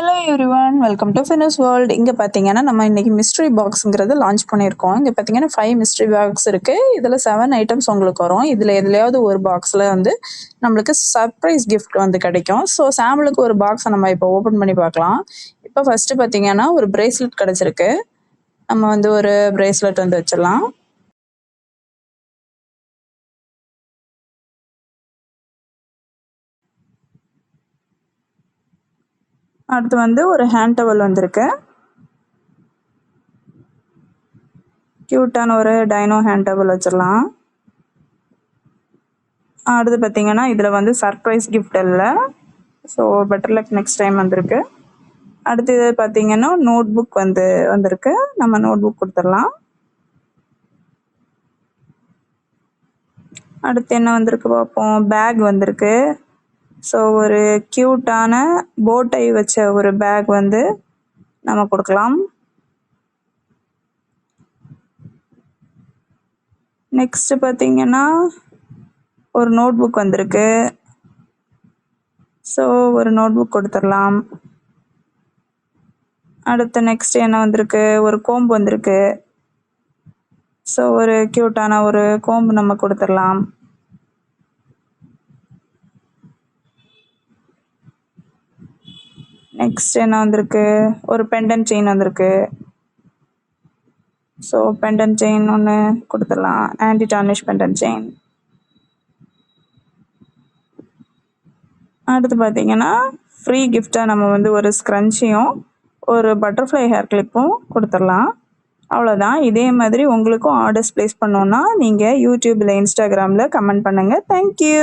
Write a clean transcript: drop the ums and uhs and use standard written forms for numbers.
Hello everyone, welcome to finish world. இங்கே பார்த்தீங்கன்னா நம்ம இன்றைக்கி மிஸ்ட்ரி பாக்ஸுங்கிறது லான்ச் பண்ணியிருக்கோம். இங்கே பார்த்தீங்கன்னா 5 மிஸ்ட்ரி பாக்ஸ் இருக்குது. இதில் 7 ஐட்டம்ஸ் உங்களுக்கு வரும். இதில் எதுலையாவது ஒரு பாக்ஸில் வந்து நம்மளுக்கு சர்ப்ரைஸ் கிஃப்ட் வந்து கிடைக்கும். ஸோ சாம்பிளுக்கு ஒரு பாக்ஸை நம்ம இப்போ ஓப்பன் பண்ணி பார்க்கலாம். இப்போ ஃபஸ்ட்டு பார்த்தீங்கன்னா ஒரு பிரேஸ்லெட் கிடச்சிருக்கு. நம்ம வந்து ஒரு பிரேஸ்லெட் வந்து வச்சிடலாம். அடுத்து வந்து ஒரு ஹேண்ட் டவல் வந்திருக்கு. க்யூட்டான ஒரு டைனோ ஹேண்ட் டவல் வச்சிடலாம். அடுத்து பார்த்தீங்கன்னா இதில் வந்து சர்ப்ரைஸ் கிஃப்ட் இல்லை, so better luck next time வந்திருக்கு. அடுத்து இது பார்த்தீங்கன்னா நோட் புக் வந்திருக்கு. நம்ம நோட் புக் கொடுத்துடலாம். அடுத்து என்ன வந்திருக்கு பார்ப்போம். பேக் வந்திருக்கு. ஸோ ஒரு க்யூட்டான போட்டை வச்ச ஒரு பேக் வந்து நம்ம கொடுக்கலாம். நெக்ஸ்ட் பார்த்தீங்கன்னா ஒரு நோட் புக் வந்திருக்கு. ஸோ ஒரு நோட் புக் கொடுத்துடலாம். அடுத்து நெக்ஸ்ட் என்ன வந்திருக்கு, ஒரு கோம்பு வந்திருக்கு. ஸோ ஒரு க்யூட்டான ஒரு கோம்பு நம்ம கொடுத்துடலாம். நெக்ஸ்ட் என்ன வந்திருக்கு, ஒரு பெண்டன் செயின் வந்திருக்கு. ஸோ பெண்டன் செயின் ஒன்று கொடுத்துடலாம், ஆன்டி டார்னிஷ் பெண்டன் செயின். அடுத்து பார்த்தீங்கன்னா ஃப்ரீ கிஃப்டாக நம்ம வந்து ஒரு ஸ்க்ரன்ச்சியும் ஒரு பட்டர்ஃப்ளை ஹேர் கிளிப்பும் கொடுத்துடலாம். அவ்வளோதான். இதே மாதிரி உங்களுக்கும் ஆர்டர்ஸ் ப்ளேஸ் பண்ணோன்னா நீங்கள் யூடியூப்பில், இன்ஸ்டாகிராமில் கமெண்ட் பண்ணுங்கள். தேங்க்யூ.